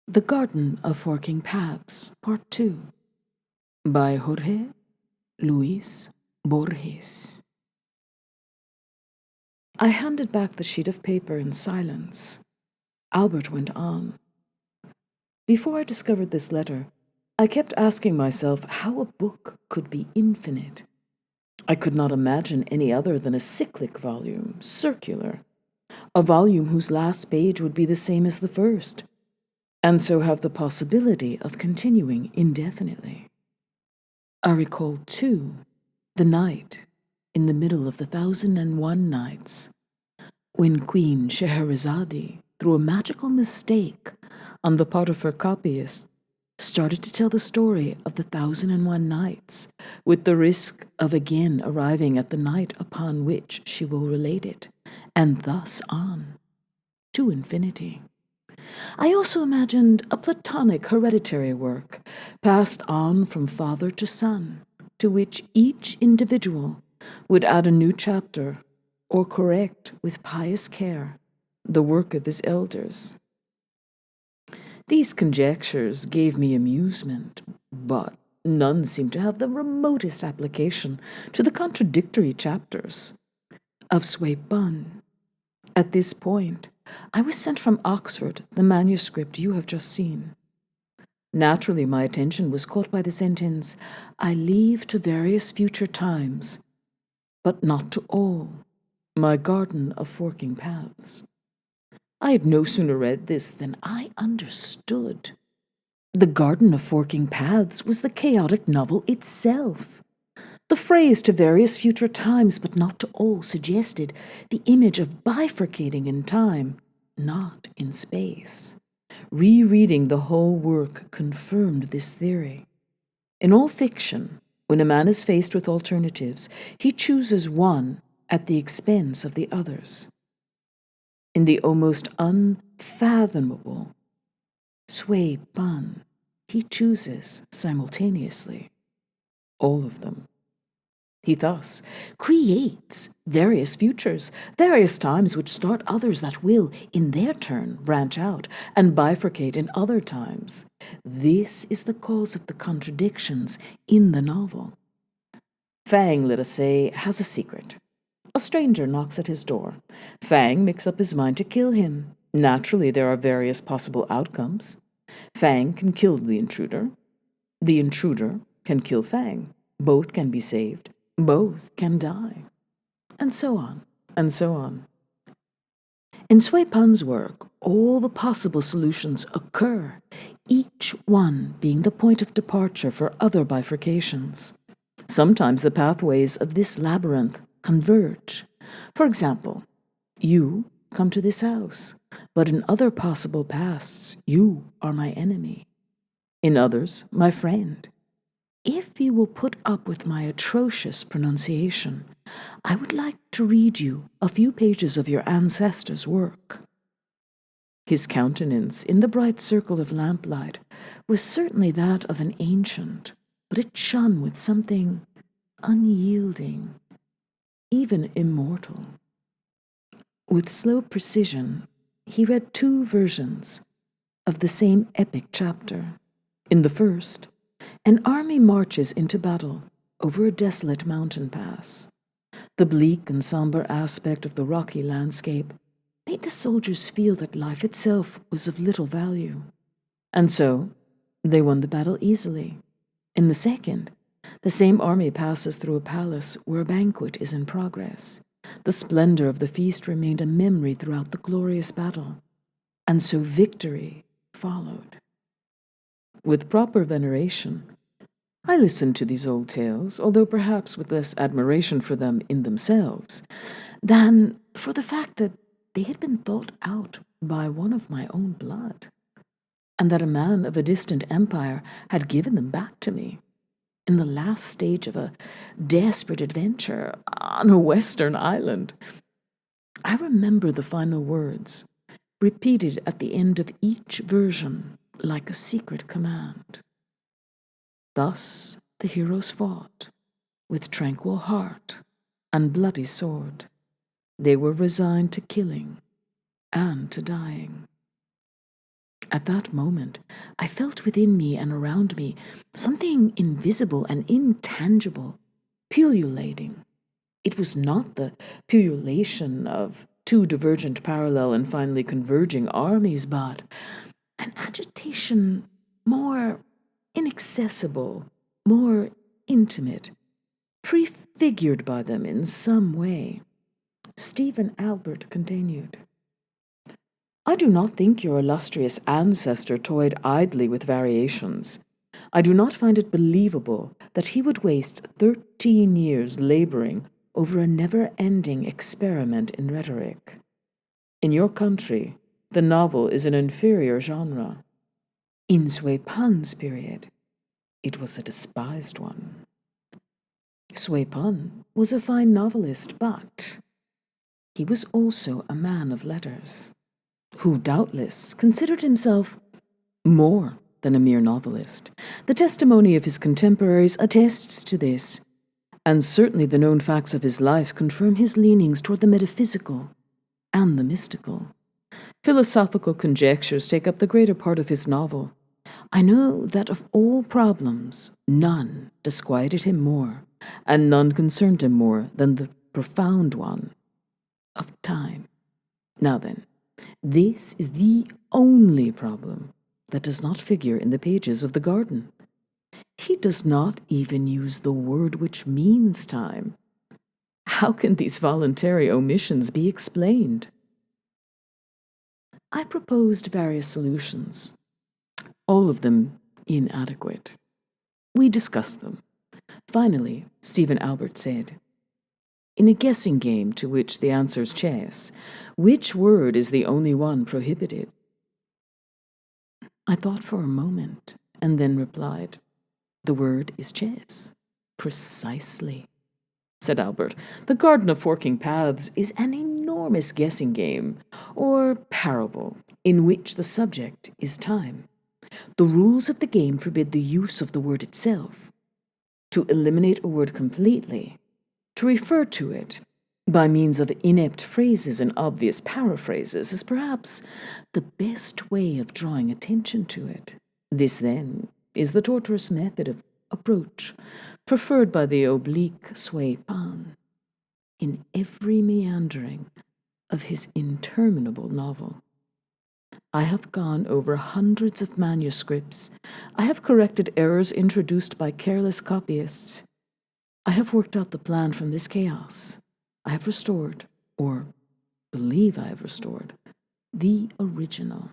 The Garden of Forking Paths, Part 2, by Jorge Luis Borges. I handed back the sheet of paper in silence. Albert went on. Before I discovered this letter, I kept asking myself how a book could be infinite. I could not imagine any other than a cyclic volume, circular, a volume whose last page would be the same as the first, and so have the possibility of continuing indefinitely. I recall, too, the night in the middle of the 1001 Nights, when Queen Scheherazade, through a magical mistake on the part of her copyist, started to tell the story of the 1001 Nights, with the risk of again arriving at the night upon which she will relate it, and thus on, to infinity. I also imagined a Platonic hereditary work, passed on from father to son, to which each individual would add a new chapter, or correct with pious care the work of his elders. These conjectures gave me amusement, but none seemed to have the remotest application to the contradictory chapters of Swaip Bun. At this point, I was sent from Oxford the manuscript you have just seen. Naturally, my attention was caught by the sentence, "I leave to various future times, but not to all, my garden of forking paths." I had no sooner read this than I understood. The Garden of Forking Paths was the chaotic novel itself. The phrase "to various future times, but not to all" suggested the image of bifurcating in time, not in space. Rereading the whole work confirmed this theory. In all fiction, when a man is faced with alternatives, he chooses one at the expense of the others. In the almost unfathomable Swaip Bun, he chooses simultaneously all of them. He thus creates various futures, various times which start others that will, in their turn, branch out and bifurcate in other times. This is the cause of the contradictions in the novel. Fang, let us say, has a secret. A stranger knocks at his door. Fang makes up his mind to kill him. Naturally, there are various possible outcomes. Fang can kill the intruder. The intruder can kill Fang. Both can be saved. Both can die. And so on, and so on. In Swaip Bun's work, all the possible solutions occur, each one being the point of departure for other bifurcations. Sometimes the pathways of this labyrinth converge. For example, you come to this house, but in other possible pasts, you are my enemy. In others, my friend. If you will put up with my atrocious pronunciation, I would like to read you a few pages of your ancestor's work. His countenance, in the bright circle of lamplight, was certainly that of an ancient, but it shone with something unyielding, even immortal. With slow precision, he read two versions of the same epic chapter. In the first, an army marches into battle over a desolate mountain pass. The bleak and somber aspect of the rocky landscape made the soldiers feel that life itself was of little value. And so, they won the battle easily. In the second, the same army passes through a palace where a banquet is in progress. The splendor of the feast remained a memory throughout the glorious battle. And so victory followed. With proper veneration, I listened to these old tales, although perhaps with less admiration for them in themselves than for the fact that they had been thought out by one of my own blood, and that a man of a distant empire had given them back to me in the last stage of a desperate adventure on a western island. I remember the final words, repeated at the end of each version like a secret command. Thus the heroes fought, with tranquil heart and bloody sword. They were resigned to killing and to dying. At that moment, I felt within me and around me something invisible and intangible, pullulating. It was not the pullulation of two divergent, parallel, and finally converging armies, but an agitation more inaccessible, more intimate, prefigured by them in some way. Stephen Albert continued. I do not think your illustrious ancestor toyed idly with variations. I do not find it believable that he would waste 13 years laboring over a never-ending experiment in rhetoric. In your country, the novel is an inferior genre. In Sui Pan's period, it was a despised one. Sui Pan was a fine novelist, but he was also a man of letters, who doubtless considered himself more than a mere novelist. The testimony of his contemporaries attests to this, and certainly the known facts of his life confirm his leanings toward the metaphysical and the mystical. Philosophical conjectures take up the greater part of his novel. I know that of all problems, none disquieted him more, and none concerned him more than the profound one of time. Now then, this is the only problem that does not figure in the pages of The Garden. He does not even use the word which means time. How can these voluntary omissions be explained? I proposed various solutions, all of them inadequate. We discussed them. Finally, Stephen Albert said, in a guessing game to which the answer's chess, which word is the only one prohibited? I thought for a moment and then replied, the word is chess. Precisely, said Albert. The Garden of Forking Paths is an enormous guessing game, or parable, in which the subject is time. The rules of the game forbid the use of the word itself. To eliminate a word completely, to refer to it by means of inept phrases and obvious paraphrases, is perhaps the best way of drawing attention to it. This, then, is the tortuous method of approach preferred by the oblique Sui Pan in every meandering of his interminable novel. I have gone over hundreds of manuscripts. I have corrected errors introduced by careless copyists. I have worked out the plan from this chaos. I have restored, or believe I have restored, the original.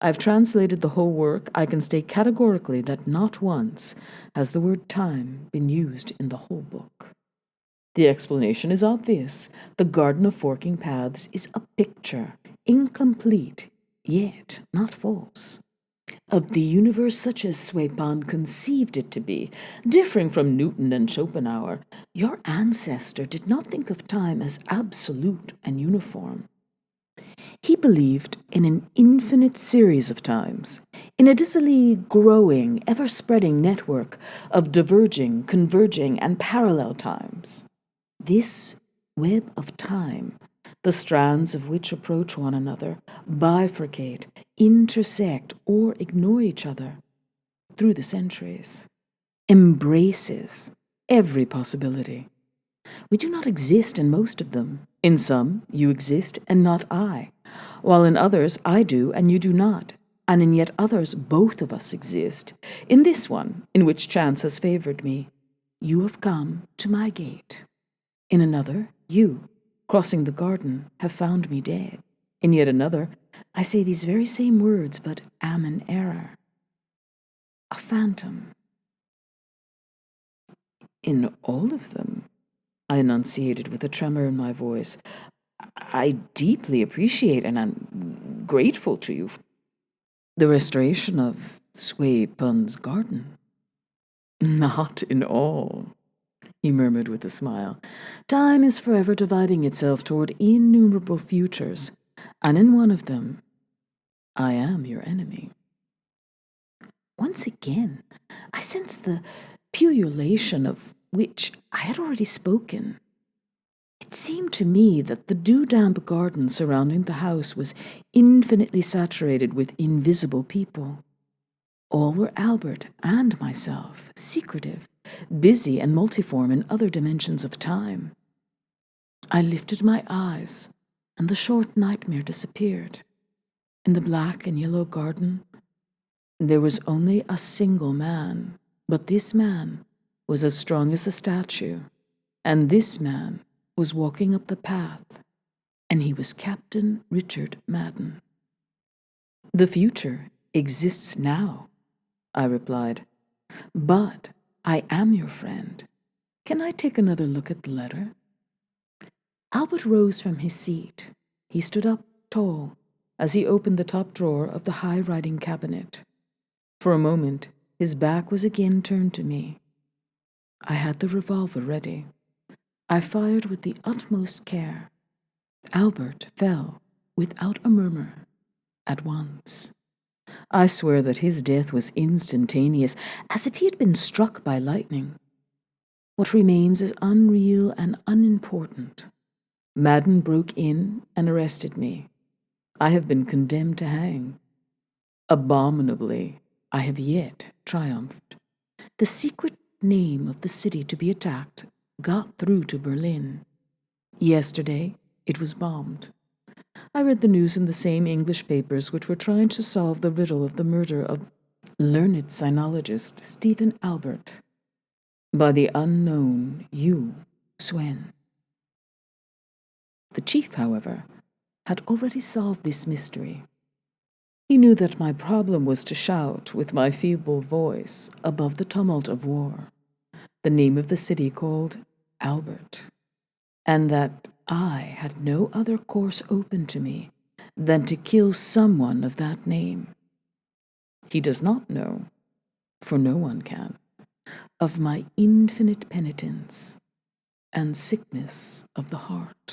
I have translated the whole work. I can state categorically that not once has the word time been used in the whole book. The explanation is obvious. The Garden of Forking Paths is a picture, incomplete, yet not false, of the universe such as Sui Pan conceived it to be, differing from Newton and Schopenhauer. Your ancestor did not think of time as absolute and uniform. He believed in an infinite series of times, in a dizzily growing, ever-spreading network of diverging, converging, and parallel times. This web of time, the strands of which approach one another, bifurcate, intersect, or ignore each other through the centuries, embraces every possibility. We do not exist in most of them. In some, you exist and not I, while in others, I do and you do not, and in yet others, both of us exist. In this one, in which chance has favored me, you have come to my gate. In another, you, crossing the garden, have found me dead. In yet another, I say these very same words, but am in error, a phantom. In all of them, I enunciated with a tremor in my voice, I deeply appreciate and am grateful to you for the restoration of Sui Pan's garden. Not in all, he murmured with a smile. Time is forever dividing itself toward innumerable futures, and in one of them, I am your enemy. Once again, I sensed the pullulation of which I had already spoken. It seemed to me that the dew-damp garden surrounding the house was infinitely saturated with invisible people. All were Albert and myself, secretive, busy and multiform in other dimensions of time. I lifted my eyes, and the short nightmare disappeared. In the black and yellow garden, there was only a single man, but this man was as strong as a statue, and this man was walking up the path, and he was Captain Richard Madden. The future exists now, I replied, but I am your friend. Can I take another look at the letter? Albert rose from his seat. He stood up tall as he opened the top drawer of the high writing cabinet. For a moment, his back was again turned to me. I had the revolver ready. I fired with the utmost care. Albert fell without a murmur at once. I swear that his death was instantaneous, as if he had been struck by lightning. What remains is unreal and unimportant. Madden broke in and arrested me. I have been condemned to hang. Abominably, I have yet triumphed. The secret name of the city to be attacked got through to Berlin. Yesterday, it was bombed. I read the news in the same English papers which were trying to solve the riddle of the murder of learned sinologist Stephen Albert by the unknown Yu Swen. The chief, however, had already solved this mystery. He knew that my problem was to shout with my feeble voice above the tumult of war the name of the city called Albert, and that I had no other course open to me than to kill someone of that name. He does not know, for no one can, of my infinite penitence and sickness of the heart.